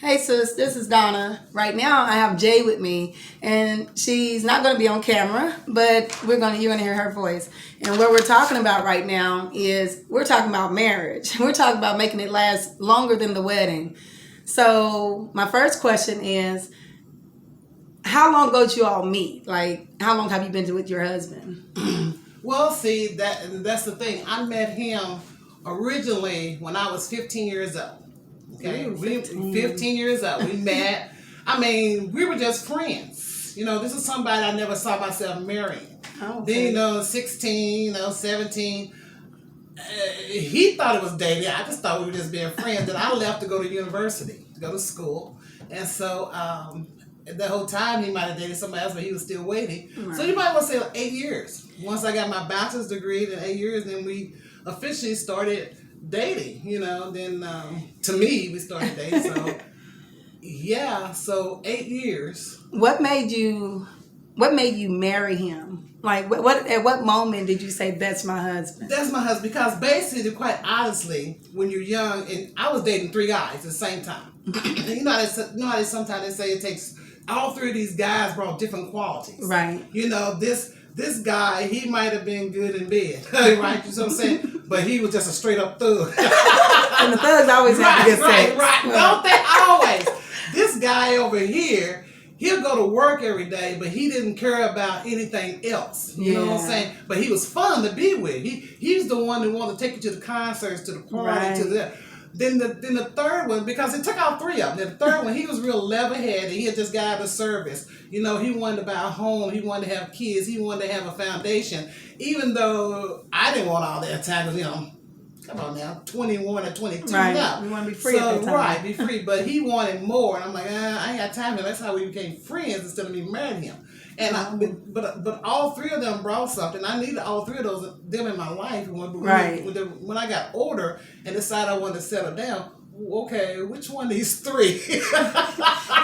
Hey sis, this is Donna. Right now I have Jay with me, and she's not going to be on camera, but you're going to hear her voice. And what we're talking about right now is we're talking about marriage. We're talking about making it last longer than the wedding. So my first question is, how long ago did you all meet? Like, how long have you been with your husband? Well, see, that's the thing. I met him originally when I was 15 years old. Okay, Ooh, 15. 15 years old. We met. I mean, we were just friends. You know, this is somebody I never saw myself marrying. Oh, okay. Then, 16, 17. He thought it was dating. I just thought we were just being friends. Then I left to go to university, to go to school. And so, the whole time he might have dated somebody else, but he was still waiting. Right. So you might want to say 8 years. Once I got my bachelor's degree, in 8 years, then we officially started dating. Then to me, we started dating. So yeah, so 8 years. What made you marry him? Like, what at what moment did you say that's my husband? That's my husband, because basically, quite honestly, when you're young, and I was dating 3 guys at the same time. And you know how they sometimes they say it takes all 3 of these guys brought different qualities. Right. This guy, he might have been good in bed, right? You know what I'm saying? But he was just a straight up thug. And the thugs always have to get sex. Right. Don't they always? This guy over here, he'll go to work every day, but he didn't care about anything else. You know what I'm saying? But he was fun to be with. He's the one that wanted to take you to the concerts, to the party, to the. Then the third one, because it took out 3 of them. Then the third one, he was real level-headed. He had just got out of service. He wanted to buy a home. He wanted to have kids. He wanted to have a foundation. Even though I didn't want all that time, because, come on now, 21 or 22 now. You want to be free at that time. Right, be free. But he wanted more. And I'm like, I ain't got time. And that's how we became friends instead of me marrying him. And but all 3 of them brought something. I needed all 3 of them in my life. When I got older and decided I wanted to settle down, okay, which one of these 3?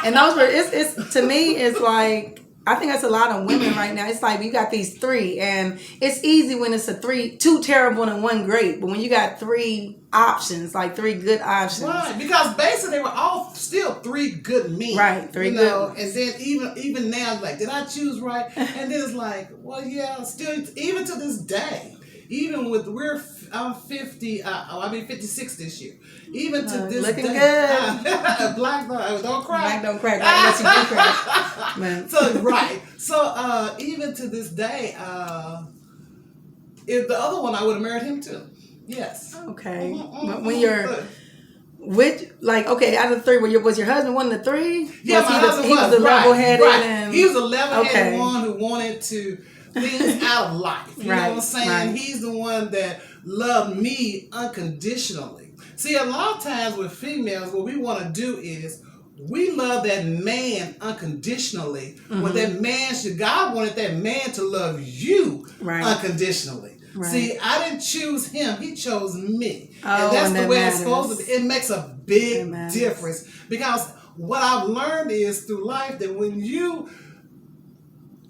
And those were it's to me it's like, I think that's a lot of women right now. It's like you got these 3, and it's easy when it's 2 terrible and 1 great. But when you got 3 options, like 3 good options, right? Because basically they were all still 3 good men, right? 3 good. And then even now, like, did I choose right? And then it's like, well, yeah, still, even to this day, even with I'm 50. I'll be 56 this year. Even to this looking day, good. Black don't cry. Black don't crack. Unless you do crack. Man. So right. So even to this day, if the other one, I would have married him too. Yes. Okay. But when you're out of the 3, was your husband one of the 3? Yeah, my husband was the level-headed. Right. And, he was a level-headed one who wanted things out of life. You know what I'm saying? Right. He's the one that loved me unconditionally. See, a lot of times with females, what we want to do is we love that man unconditionally. Mm-hmm. When that man God wanted that man to love you unconditionally. Right. See, I didn't choose him. He chose me. And that's the way it's supposed to be. It makes a big difference. Because what I've learned is through life that when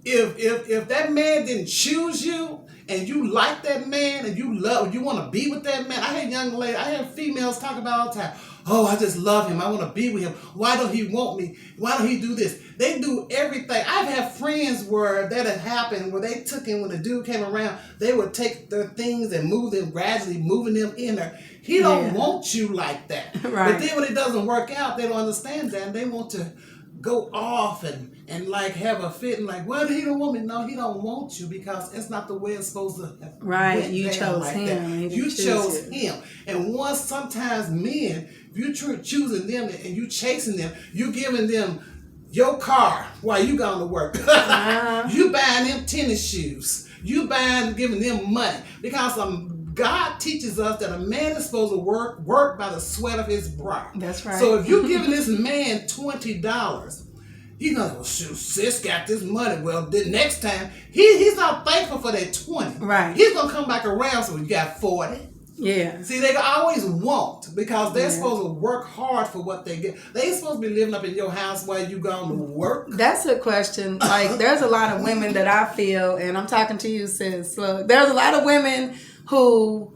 if that man didn't choose you, and you like that man, and you want to be with that man. I hear females talk about all the time, oh, I just love him. I want to be with him. Why don't he want me? Why don't he do this? They do everything. I've had friends where that had happened, where they took him, when the dude came around, they would take their things and move them, gradually moving them in there. He don't want you like that. Right. But then when it doesn't work out, they don't understand that, and they want to go off and like have a fit and like, well, he don't want me. No, he don't want you, because it's not the way it's supposed to happen. Right. You chose like him. You chose him. And sometimes men, if you're choosing them and you chasing them, you giving them your car while you going to work. You buying them tennis shoes. You giving them money. Because God teaches us that a man is supposed to work by the sweat of his brow. That's right. So if you're giving this man $20, he's gonna go, shoot, sis got this money. Well, the next time he's not thankful for that 20. Right. He's gonna come back around. So you got 40. Yeah. See, they always want, because they're supposed to work hard for what they get. They ain't supposed to be living up in your house while you going to work. That's a question. Like, there's a lot of women that I feel, and I'm talking to you, sis. Look, there's a lot of women who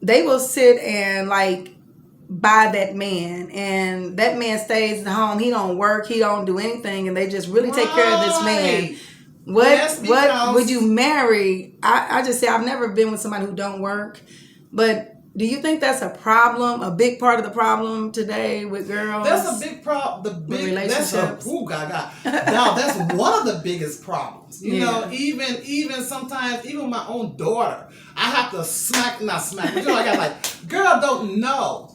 they will sit and like by that man, and that man stays at home. He don't work. He don't do anything, and they just really take care of this man. Right. What Yes, because- would you marry? I just say I've never been with somebody who don't work, but do you think that's a problem? A big part of the problem today with girls? That's a big problem. The big that's relationships. Now that's one of the biggest problems. You Yeah. know, even sometimes, even my own daughter, I have to not smack. But you know, I got like, girl, don't know.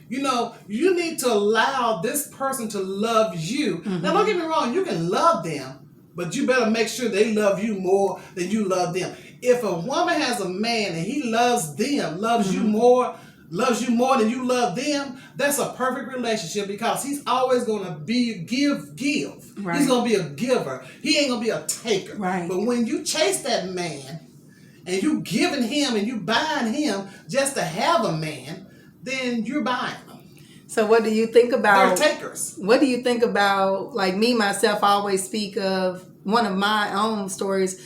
You know, you need to allow this person to love you. Now, don't get me wrong. You can love them, but you better make sure they love you more than you love them. If a woman has a man and he loves them, loves you more than you love them, that's a perfect relationship because he's always going to be give. Right. He's going to be a giver. He ain't going to be a taker. Right. But when you chase that man and you giving him and you buying him just to have a man, then you're buying them. So what do you think about? They're takers. What do you think about, like me, myself, I always speak of one of my own stories.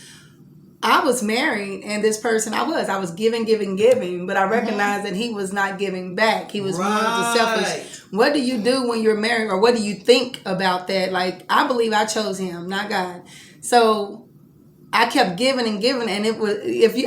I was married and this person, I was giving, but I recognized that he was not giving back. He was one of the selfish. What do you do when you're married, or what do you think about that? Like, I believe I chose him, not God. So I kept giving, and it was,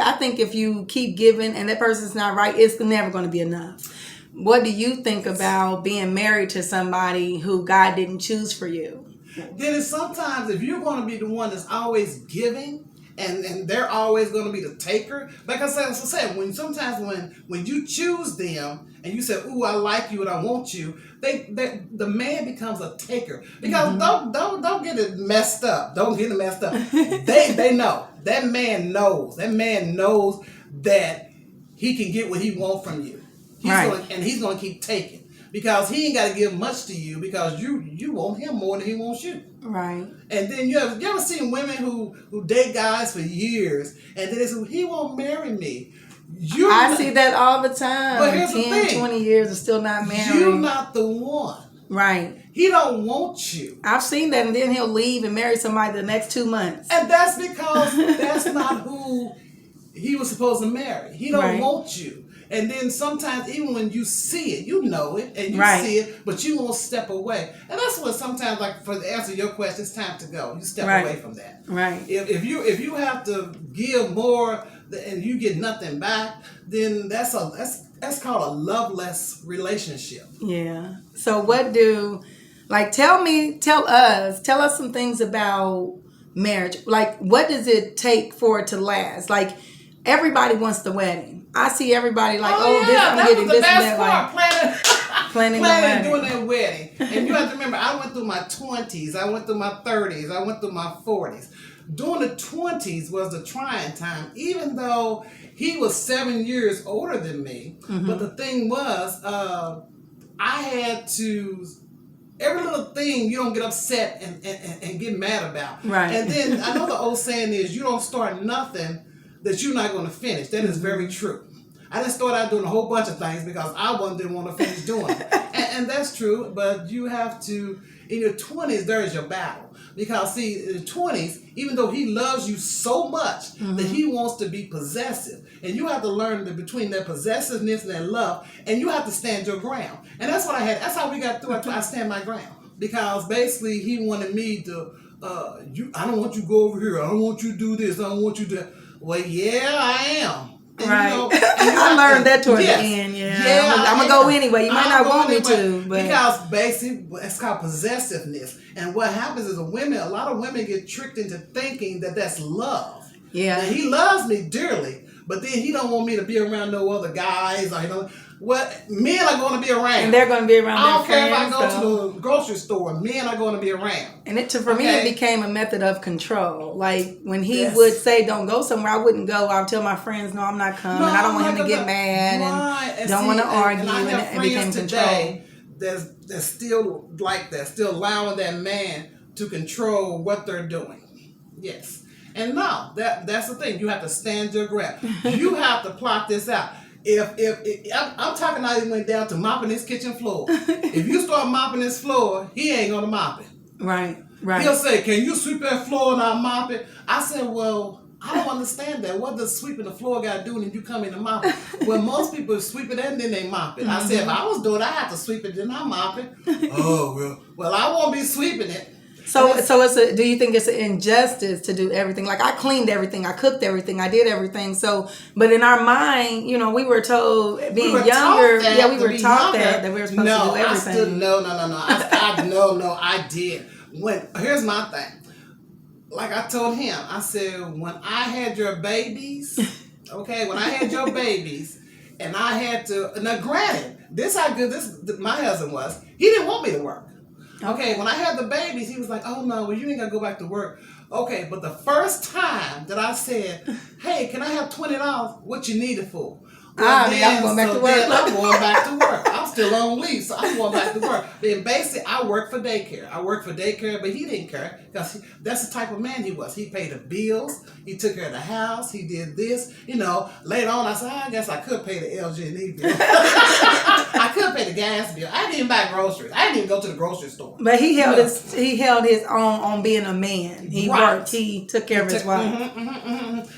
I think if you keep giving and that person's not right, it's never going to be enough. What do you think about being married to somebody who God didn't choose for you? Then sometimes if you're going to be the one that's always giving and they're always going to be the taker, like I said, when you choose them and you say, "Ooh, I like you and I want you," the man becomes a taker. Because don't get it messed up. Don't get it messed up. They know. That man knows. That man knows that he can get what he wants from you. He's going to keep taking. Because he ain't got to give much to you because you want him more than he wants you. Right. And then you ever seen women who date guys for years and then they say, "He won't marry me." I see that all the time. But here's 10, the thing. 20 years and still not married. You're not the one. Right. He don't want you. I've seen that, and then he'll leave and marry somebody the next 2 months. And that's because that's not who he was supposed to marry. He don't want you. And then sometimes even when you see it, you know it, and you see it, but you won't step away. And that's what sometimes, like, for the answer to your question, it's time to go. You step away from that. Right. If you have to give more and you get nothing back, then that's called a loveless relationship. Yeah. So what tell us some things about marriage. Like, what does it take for it to last? Like, everybody wants the wedding. I see everybody like, I'm getting this and that. Like, planning doing that wedding. And you have to remember, I went through my 20s, I went through my 30s, I went through my 40s. During the 20s was the trying time, even though he was 7 years older than me. But the thing was, I had to, every little thing you don't get upset and get mad about. Right. And then I know the old saying is, you don't start nothing that you're not going to finish. That is very true. I didn't start out doing a whole bunch of things because I didn't want to finish doing it. And that's true, but you have to, in your 20s, there is your battle. Because, see, in the 20s, even though he loves you so much that he wants to be possessive, and you have to learn between that possessiveness and that love, and you have to stand your ground. And that's what I had. That's how we got through. I stand my ground. Because basically he wanted me to, I don't want you to go over here. I don't want you to do this. I don't want you to. Well, yeah, I am. And, right. I learned that toward the end. I'm going to go anyway. You might not want me to. But. Because basically, it's called possessiveness. And what happens is a lot of women get tricked into thinking that that's love. Yeah. And he loves me dearly, but then he don't want me to be around no other guys. Or, men are going to be around. And they're going to be around I don't their care friends. If I go to the grocery store, men are going to be around. And for me, it became a method of control. Like, when he would say, don't go somewhere, I wouldn't go. I would tell my friends, no, I'm not coming. I don't want him to get mad and don't want to argue. And I have it became friends today that's still like that, still allowing that man to control what they're doing. Yes. And no, that's the thing. You have to stand your ground. You have to plot this out. If I'm talking now, he went down to mopping his kitchen floor. If you start mopping his floor, he ain't gonna mop it. Right. He'll say, "Can you sweep that floor and I'll mop it?" I said, "Well, I don't understand that. What does sweeping the floor got to do when you come in and mop it? Well, most people sweep it and then they mop it. I said, if I was doing it, I have to sweep it, then I mop it. Oh, well, I won't be sweeping it. So do you think it's an injustice to do everything? Like I cleaned everything, I cooked everything, I did everything. So, but in our mind, you know, we were told being younger, we were taught that we were supposed to do everything. No. I did. Here's my thing. Like I told him, I said, when I had your babies, when I had your babies, and I had to, now granted, this how good my husband was. He didn't want me to work. Okay, when I had the babies, he was like, oh no, well you ain't gonna go back to work. Okay, but the first time that I said, hey, can I have $20? What you need it for? I'm going back to work. I'm going back to work. I'm still on leave, so I'm going back to work. Then basically, I work for daycare. But he didn't care because that's the type of man he was. He paid the bills. He took care of the house. He did this. You know, later on, I said, I guess I could pay the LG&E bill. I could pay the gas bill. I didn't even buy groceries. I didn't even go to the grocery store. But he held his own on being a man. He worked. He took care of his wife.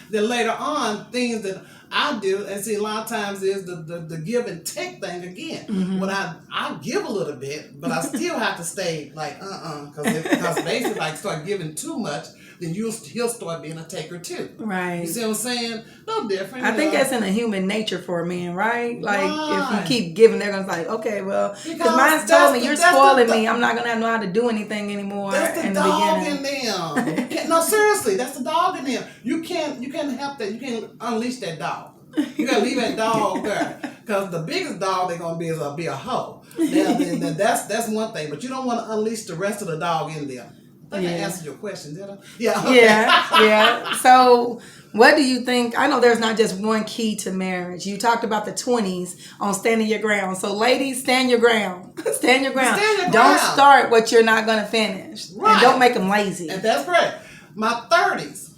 Then later on, things that I do, and see, a lot of times is the give and take thing again. When I give a little bit, but I still have to stay like because basically if I start giving too much, then he'll start being a taker too. Right. You see what I'm saying? No different. I think that's in the human nature for a man, right? Like if you keep giving, they're gonna be like, okay, well, because mine's told me you're spoiling me. I'm not gonna know how to do anything anymore. That's the dog in them. No, seriously, that's the dog in them. You can't help that. You can't unleash that dog. You gotta leave that dog there, because the biggest dog they're gonna be is be a hoe. Now, then that's one thing, but you don't want to unleash the rest of the dog in them. I think I answered your question, did I? Yeah. Okay. Yeah. So, what do you think? I know there's not just one key to marriage. You talked about the 20s on standing your ground. So, ladies, stand your ground. Stand your ground. Don't start what you're not gonna finish, and don't make them lazy. And that's right. My 30s.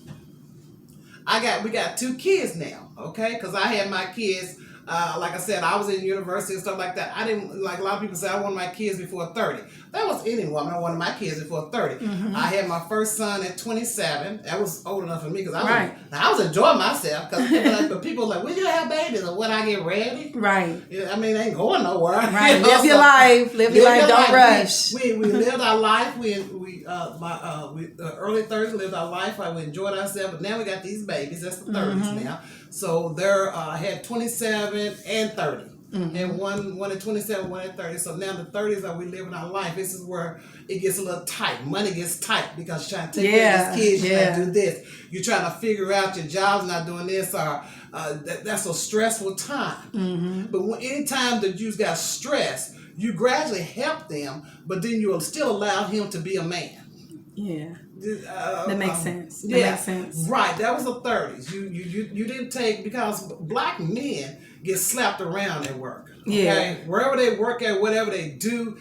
We got 2 kids now. Okay, because I had my kids, like I said, I was in university and stuff like that. I didn't, like a lot of people say, I wanted my kids before 30. That was any woman. I wanted my kids before 30. I had my first son at 27. That was old enough for me because I was enjoying myself. But people were like, when you have babies or when I get ready? Right. I mean, they ain't going nowhere. Right. Live your life. Live your life. Don't rush. We lived our life. We early 30s lived our life. We enjoyed ourselves. But now we got these babies. That's the 30s now. So they're had 27 and 30. And one at 27, one at 30. So now the 30s are we living our life. This is where it gets a little tight. Money gets tight because you're trying to take care of these kids. You're trying to do this. You're trying to figure out your job's not doing this, or that's a stressful time. But anytime that you've got stress, you gradually help them, but then you'll still allow him to be a man. Yeah. That makes sense. That makes sense. Right. That was the 30s. You didn't take, because black men get slapped around at work. Okay? Yeah. Wherever they work at, whatever they do,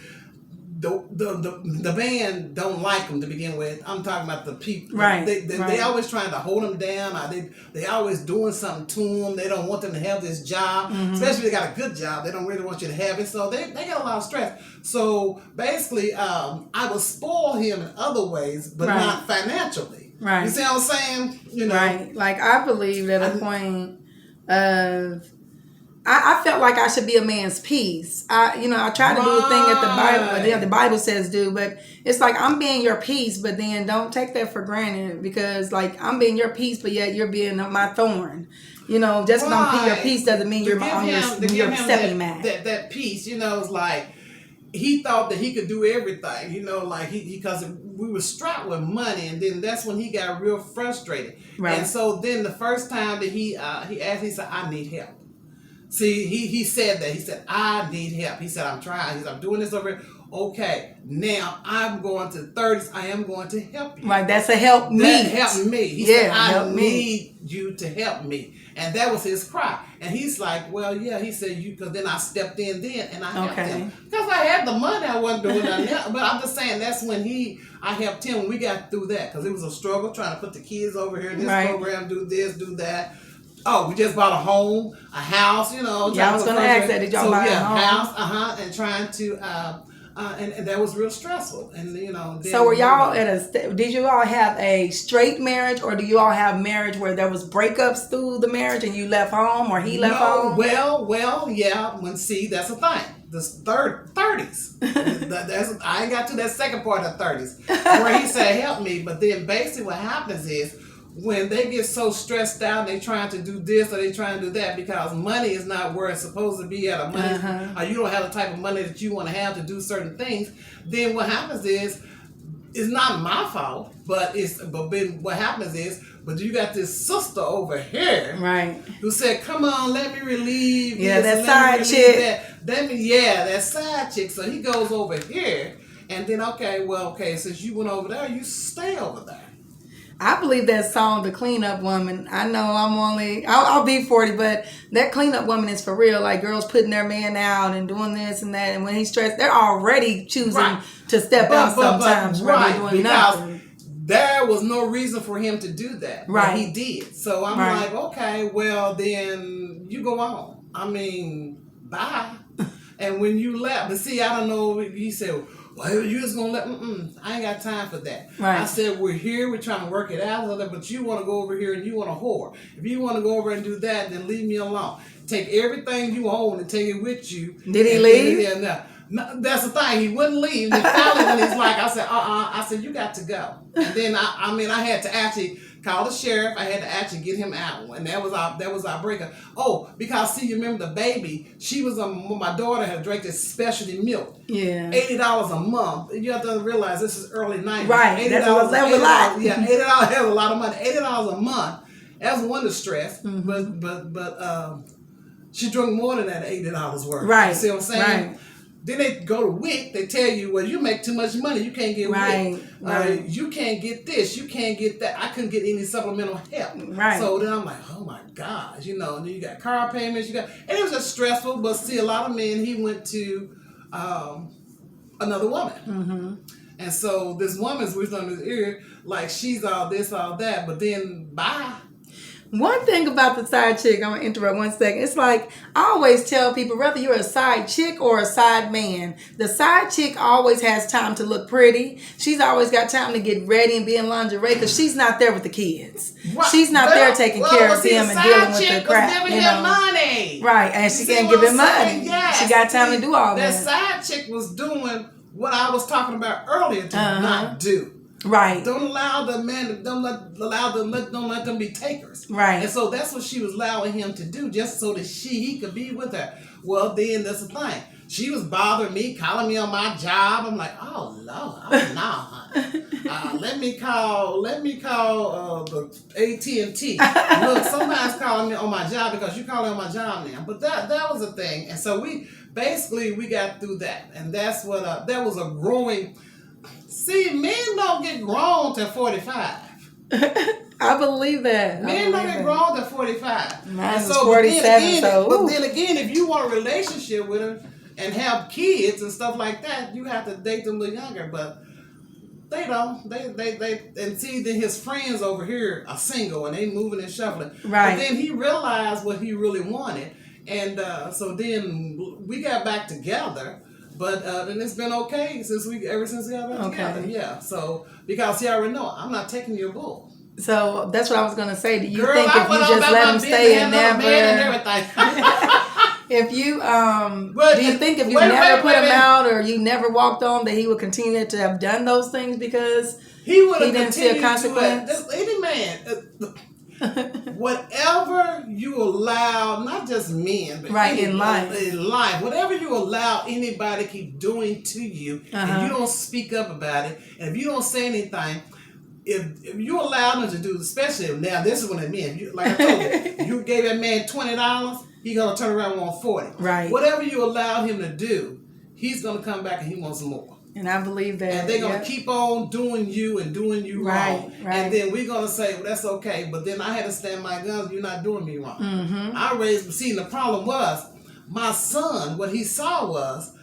the man don't like them to begin with. I'm talking about the people. Right. They always trying to hold them down. Or they always doing something to them. They don't want them to have this job, especially if they got a good job. They don't really want you to have it. So they got a lot of stress. So basically, I would spoil him in other ways, but not financially. Right. You see what I'm saying? You know. Right. Like I believe at a point of. I felt like I should be a man's peace. I try to do a thing that the Bible says do, but it's like I'm being your peace, but then don't take that for granted, because like I'm being your peace, but yet you're being my thorn. You know, just because I'm your peace doesn't mean you're your stepping mat. That peace, is like he thought that he could do everything. Like because we were strapped with money, and then that's when he got real frustrated. Right. And so then the first time that he asked, he said, "I need help." See, he said that. He said, I need help. He said, I'm trying. He said, I'm doing this over here. Okay, now I'm going to the 30s. I am going to help you. Right, that's a help me. That help me. He said, I need you to help me. And that was his cry. And he's like, well, yeah. He said, because then I stepped in then and I helped him. Because I had the money, I wasn't doing nothing else. But I'm just saying that's when I helped him when we got through that. Because it was a struggle trying to put the kids over here in this program, do this, do that. Oh, we just bought a home, a house, Yeah, I was going to ask that. Did y'all buy a home? House, and trying to and that was real stressful. And then, So were y'all at did you all have a straight marriage, or do you all have marriage where there was breakups through the marriage and you left home or he left home? Well, yeah. See, that's the thing. The 30s. I ain't got to that second part of the 30s where he said, help me. But then basically what happens is when they get so stressed out, they trying to do this or they trying to do that because money is not where it's supposed to be at, or you don't have the type of money that you want to have to do certain things, then what happens is, it's not my fault, but then what happens is, but you got this sister over here, right, who said, "Come on, let me relieve." Yeah, that side chick. That side chick. So he goes over here, and then okay, since you went over there, you stay over there. I believe that song, "The Cleanup Woman." I know I'll be 40, but that cleanup woman is for real. Like girls putting their man out and doing this and that, and when he's stressed, they're already choosing to step out sometimes rather than doing nothing. There was no reason for him to do that. Right. But he did. So I'm like, okay, well then you go on. I mean, bye. And when you left, but see, I don't know, he said, well, you just gonna let I ain't got time for that. Right. I said, we're here, we're trying to work it out, but you want to go over here and you want to whore. If you want to go over and do that, then leave me alone. Take everything you own and take it with you. Did he leave? Yeah, no, that's the thing. He wouldn't leave. And finally, when he's like, I said, I said, you got to go. And then I had to actually call the sheriff. I had to actually get him out, and that was our breakup. Oh, because see, you remember the baby? She was my daughter had drank this specialty milk. Yeah. $80 a month. You have to realize this is early 90s. Right. That was a lot. Yeah, $80 has a lot of money. $80 a month. That was one distress. Mm-hmm. But she drank more than that $80 worth. Right. You see what I'm saying? Right. Then they go to WIC, they tell you, well, you make too much money, you can't get WIC. Right. You can't get this, you can't get that. I couldn't get any supplemental help. Right. So then I'm like, oh my gosh, and then you got car payments, and it was just stressful, but see, a lot of men, he went to another woman. Mm-hmm. And so this woman's whispered in his ear, like she's all this, all that, but then bye. One thing about the side chick, I'm going to interrupt 1 second. It's like, I always tell people, whether you're a side chick or a side man, the side chick always has time to look pretty. She's always got time to get ready and be in lingerie because she's not there with the kids. Right. She's not there taking care of them and dealing with the crap. Money. Right, and she can't give him money. Yes. She got time to do all that. That side chick was doing what I was talking about earlier to not do. Right. Don't allow the men. Don't let them be takers. Right. And so that's what she was allowing him to do, just so that he could be with her. Well, then that's the thing. She was bothering me, calling me on my job. I'm like, oh Lord, no, honey. Let me call the AT&T. Look, somebody's calling me on my job because you calling on my job now. But that was a thing, and so we got through that, and that's what that was a growing. See, men don't get grown till 45. I believe that. Men don't get grown till 45. Mine is 47, But then again, if you want a relationship with her and have kids and stuff like that, you have to date them a little younger. But they don't. And see, then his friends over here are single and they moving and shuffling. Right. But then he realized what he really wanted. And so then we got back together. But then it's been okay ever since we got back together. Yeah. So because he already know I'm not taking your bull. So that's what I was gonna say. Do you think if you just let him stay and never, if you do you think if you never put him out or you never walked on, that he would continue to have done those things because he didn't see a consequence? Any man. Whatever you allow, not just men, but in life, whatever you allow anybody to keep doing to you, and you don't speak up about it, and if you don't say anything, if you allow them to do, especially now, this is when a man, like I told you, you gave that man $20, he gonna turn around and want 40. Right. Whatever you allow him to do, he's gonna come back and he wants more. And I believe that. And they're going to keep on doing you and doing you wrong. Right. And then we're going to say, well, that's okay. But then I had to stand my guns. You're not doing me wrong. Mm-hmm. The problem was, my son, what he saw was,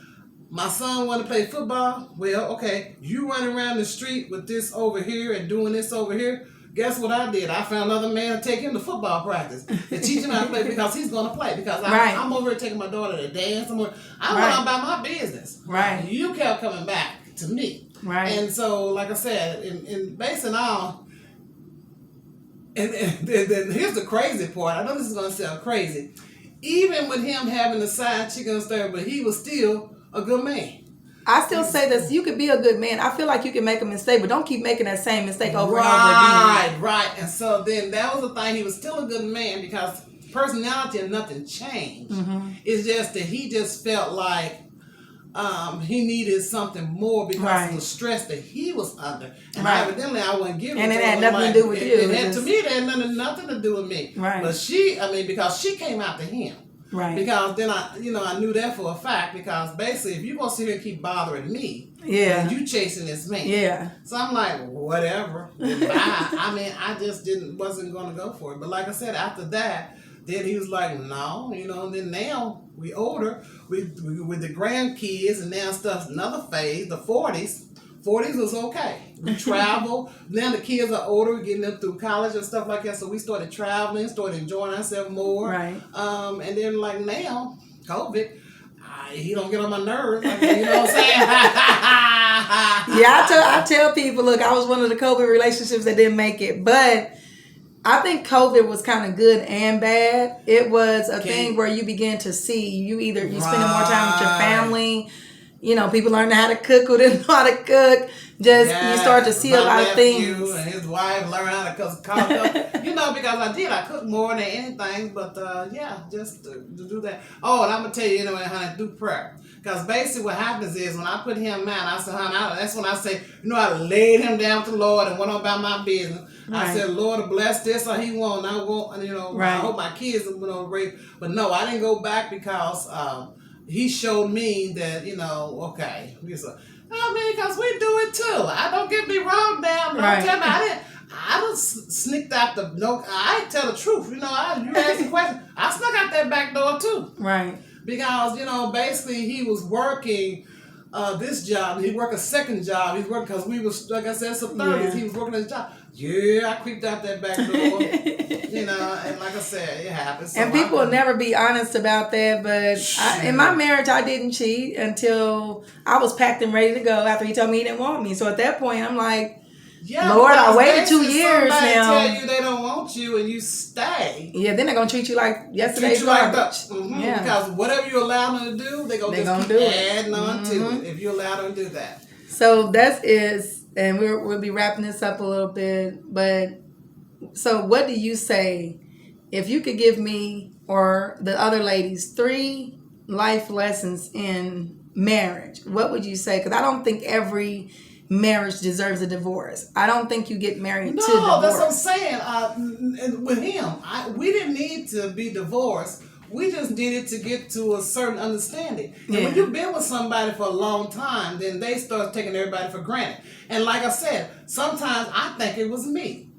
my son wanted to play football. Well, okay, you running around the street with this over here and doing this over here. Guess what I did? I found another man to take him to football practice and teach him how to play because he's going to play. Because I'm over here taking my daughter to dance. I went on about my business. Right. You kept coming back to me. Right. And so, like I said, in basing all, and then here's the crazy part. I know this is going to sound crazy. Even with him having the side chick on stir, but he was still a good man. I still say this, you could be a good man. I feel like you can make a mistake, but don't keep making that same mistake over and over again. Right. And so then that was the thing. He was still a good man because personality and nothing changed. Mm-hmm. It's just that he just felt like he needed something more because of the stress that he was under. And evidently I wasn't giving it to him. And it had nothing to do with you. To me, it had nothing to do with me. Right. But because she came after him. Right. Because then I knew that for a fact because basically if you're going to sit here and keep bothering me, yeah, you chasing this man. Yeah. So I'm like, whatever. I mean, I just wasn't going to go for it. But like I said, after that, then he was like, no, and then now we older, we with the grandkids and now stuff's another phase, the 40s. 40s was okay. We travel. Now the kids are older, getting them through college and stuff like that. So we started traveling, started enjoying ourselves more. Right. And then like now, COVID, he don't get on my nerves. Like, you know what I'm saying? Yeah, I tell people, look, I was one of the COVID relationships that didn't make it, but I think COVID was kind of good and bad. It was a thing where you begin to see you spending more time with your family. People learn how to cook who didn't know how to cook. You start to see a lot of things. And his wife learned how to cook. Because I cook more than anything. But just to do that. Oh, and I'm gonna tell you anyway how to do prayer. Because basically what happens is when I put him out, I said, honey, that's when I say, I laid him down to the Lord and went on about my business. Right. I said, Lord, bless this or he won't. I won't. I hope my kids will raise. But no, I didn't go back because he showed me that, okay. Because we do it too. Don't get me wrong now. Don't tell me I done sneaked out I tell the truth. You asked the question. I snuck out that back door too. Right. Because, basically he was working this job. He worked a second job. He's working because we was, like I said, some 30s. Yeah. He was working his job. Yeah, I creeped out that back door. And like I said, it happens. So and people will never be honest about that. But in my marriage, I didn't cheat until I was packed and ready to go after he told me he didn't want me. So at that point, I'm like, Lord, I waited 2 years now. Tell you they don't want you and you stay. Yeah, then they're going to treat you like yesterday's garbage. Yeah. Because whatever you allow them to do, they're going to just keep adding on to it if you allow them to do that. So that is... And we'll be wrapping this up a little bit, but so what do you say if you could give me or the other ladies 3 life lessons in marriage? What would you say? Because I don't think every marriage deserves a divorce. I don't think you get married to divorce. No, that's what I'm saying. With him, we didn't need to be divorced. We just needed to get to a certain understanding. And when you've been with somebody for a long time, then they start taking everybody for granted. And like I said, sometimes I think it was me.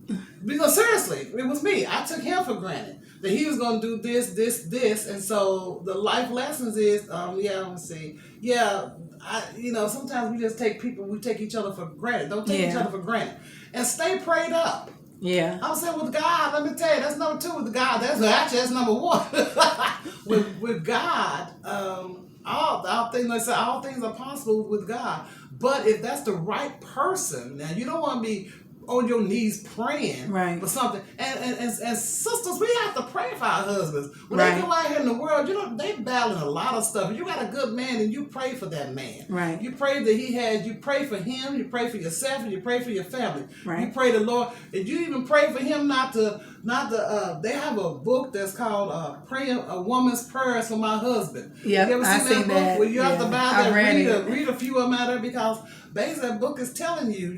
Because seriously, it was me. I took him for granted. That he was going to do this. And so the life lessons is, let's see. Yeah, sometimes we just take each other for granted. Don't take each other for granted. And stay prayed up. Yeah. I'm saying with God, let me tell you, that's number 2 with God. That's number 1. with God, all things are possible with God. But if that's the right person, now you don't want to be on your knees praying for something. And sisters, we have to pray for our husbands. When they go out here in the world, they battling a lot of stuff. If you got a good man, and you pray for that man. Right. You pray that you pray for him, you pray for yourself, and you pray for your family. Right. You pray the Lord, and you even pray for him not to they have a book that's called Praying a Woman's Prayers for My Husband. Yeah, you ever seen that book? Where you have to buy that, read a few of them out there because basically that book is telling you,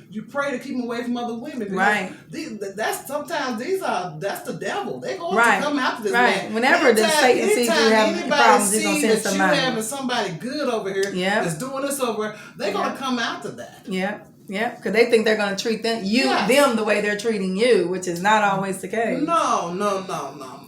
you pray to keep him away from other women. Right. That's the devil. They're going to come after this man. Whenever Satan sees you having problems, he's going to send somebody. You having somebody good over here that's doing this over, they're going to come after that. Yeah. Yeah, because they think they're going to treat them the way they're treating you, which is not always the case. No.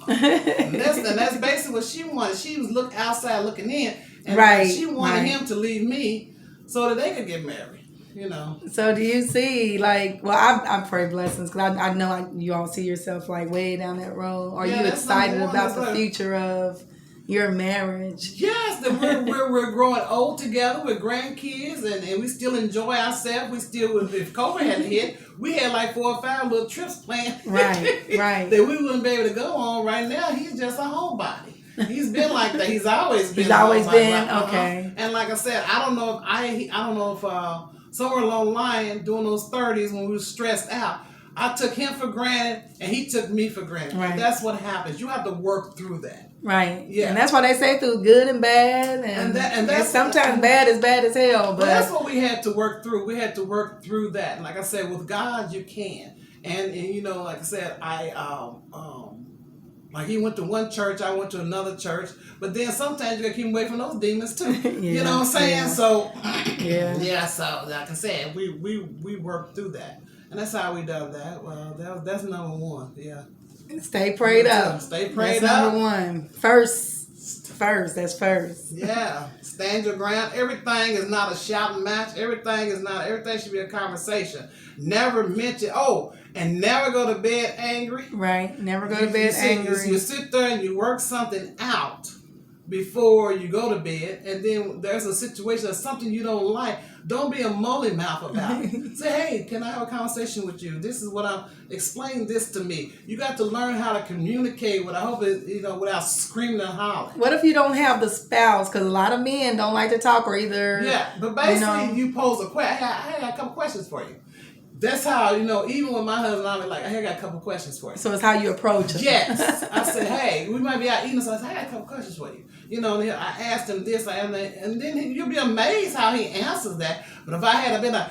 and that's basically what she wanted. She was looking in, and she wanted him to leave me so that they could get married. you know. So do you see, like, well, I pray blessings because I know you all see yourself like way down that road. Are Yeah, you that's excited number one. about That's the like- future of your marriage? Yes, that we're growing old together with grandkids, and we still enjoy ourselves. We still, if COVID hadn't hit, we had like 4 or 5 little trips planned. Right, right. That we wouldn't be able to go on. Right now, he's just a homebody. He's been like that. He's always been. He's always homebody. been, Like, okay. And like I said, I don't know if somewhere along the line during those 30s when we were stressed out, I took him for granted and he took me for granted. Right. And that's what happens. You have to work through that. Right. Yeah. And that's why they say through good and bad, and that's sometimes bad is bad as hell. But Well, that's what we had to work through. We had to work through that. And like I said, with God, you can. And you know, like I said, like he went to one church, I went to another church. But then sometimes you gotta keep him away from those demons too. You know what I'm saying? Yeah. So yeah. So like I said, we worked through that. And that's how we done that. Well, that's number one. Yeah. Stay prayed up. Stay prayed that's up. Number one. First. That's first. Yeah. Stand your ground. Everything is not a shouting match. Everything should be a conversation. Never mention and never go to bed angry. Right. Never go to bed angry. You sit there and you work something out before you go to bed, and then there's a situation or something you don't like. Don't be a molly mouth about it. Say, hey, can I have a conversation with you? This is what explain this to me. You got to learn how to communicate without screaming and hollering. What if you don't have the spouse? Because a lot of men don't like to talk, or either. Yeah, but basically you pose a question. I got a couple questions for you. That's how, even with my husband, I'm like, I got a couple questions for you. So it's how you approach it. Yes. I said, hey, we might be out eating, so I said, I got a couple questions for you. And I asked him this, and then you'll be amazed how he answers that. But if I had been like,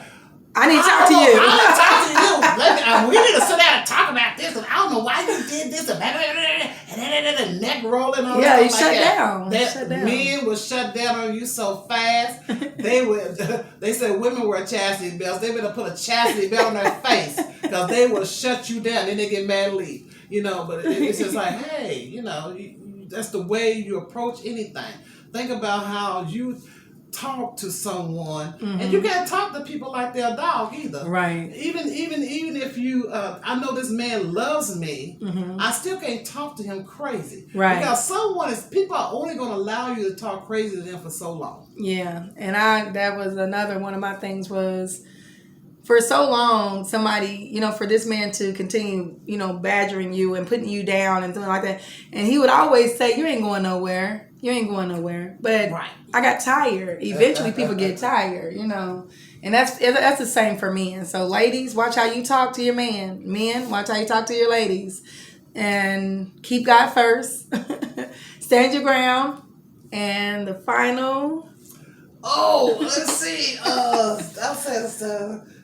I need to talk to you. I need to talk to you. We need to sit down and talk about this, and I don't know why you did this, and neck rolling on yeah, you shut down. Men will shut down on you so fast. They said women wear chastity belts. They better put a chastity belt on their face because they will shut you down. Then they get mad and leave. But it's just like, hey, that's the way you approach anything. Think about how you talk to someone, and you can't talk to people like they're a dog either. Right. Even if you, I know this man loves me, I still can't talk to him crazy. Right. Because people are only going to allow you to talk crazy to them for so long. Yeah, and that was another one of my things was, for so long, somebody, for this man to continue, badgering you and putting you down and something like that. And he would always say, you ain't going nowhere. But Right. I got tired. Eventually people get tired, And that's the same for men. So ladies, watch how you talk to your man. Men, watch how you talk to your ladies. And keep God first. Stand your ground. And the final... Let's see. I'll say this.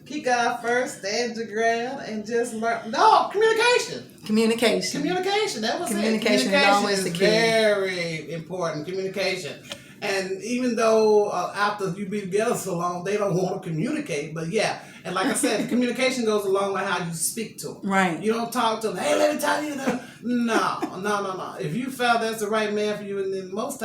Keep God first, stand your ground, and just learn. No, communication. That was Communication it. is always the key. Very important. Communication. And even though after you be together so long, they don't want to communicate. But yeah, and like I said, the communication goes along with how you speak to them. Right. You don't talk to them, hey, let me tell you. No. If you felt that's the right man for you, and then most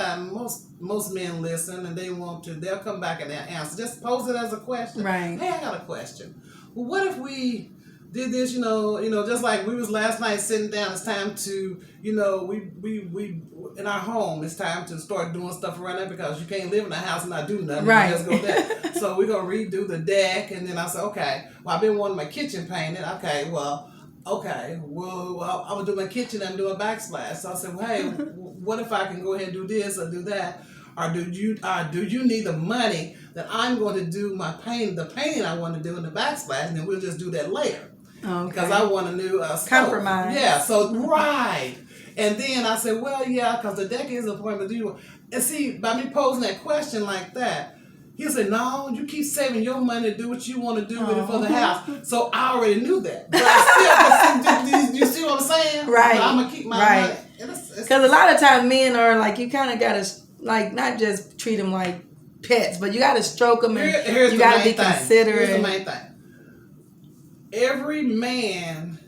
men listen and they'll come back and they'll answer. Just pose it as a question. Right. Hey, I got a question. Well, what if we did this, just like we was last night sitting down, it's time to, we in our home, it's time to start doing stuff around there because you can't live in a house and not do nothing. Right. You just go there. So we're going to redo the deck, and then I said, okay, well, I've been wanting my kitchen painted. Okay, well, I'm going to do my kitchen and do a backsplash. So I said, well, hey, what if I can go ahead and do this or do that? Or do you need the money that I'm going to do the painting I want to do in the backsplash, and then we'll just do that later. Okay. Because I want a new compromise. Yeah, so right. And then I said, well, yeah, because the deck is important, but do you... And see, by me posing that question like that, he'll say, no, you keep saving your money to do what you want to do with it for the house. So I already knew that. But I still, you see what I'm saying? Right. But I'm going to keep my money. Because a lot of times men are like, you kind of got to, like, not just treat them like pets, but you got to stroke them and you got to be considerate. Here's the main thing. Every man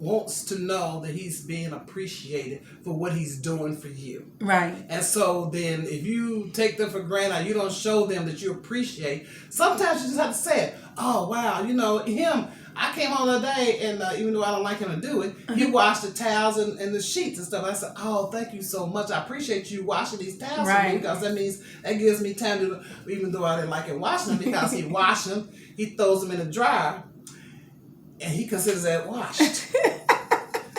wants to know that he's being appreciated for what he's doing for you. Right. And so then if you take them for granted, you don't show them that you appreciate, sometimes you just have to say it. Oh, wow, you know, him, I came home the other day, and even though I don't like him to do it, he washed the towels and the sheets and stuff. I said, oh, thank you so much. I appreciate you washing these towels for me, because that gives me time to, even though I didn't like him washing them, because he washed them, he throws them in the dryer, and he considers that washed.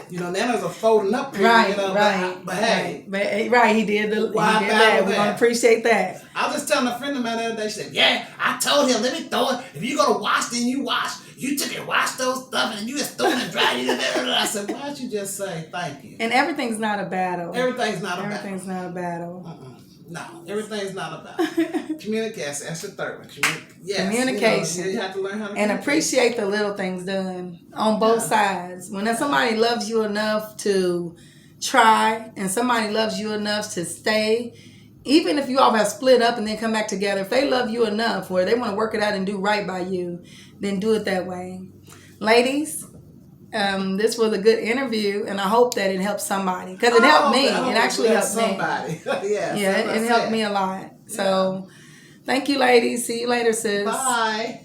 You know, now there's a folding up period. Right, you know, right. But hey. Right, he did that. We're going to appreciate that. I was just telling a friend of mine the other day, she said, yeah, I told him, let me throw it. If you're going to wash, then you wash. You took and washed those stuff, and you just threw it in the dryer. I said, why don't you just say thank you? And everything's not a battle. Everything's not a battle. Everything's not a battle. No, everything's not a battle. Communication, that's the third one. Communication. You have to learn how to and appreciate the little things done on both sides. When somebody loves you enough to try, and somebody loves you enough to stay, even if you all have split up and then come back together, if they love you enough where they want to work it out and do right by you, then do it that way. Ladies, this was a good interview, and I hope that it helped somebody, because it helped me. It actually helped somebody. me. It helped me a lot. So, thank you, ladies. See you later, sis. Bye.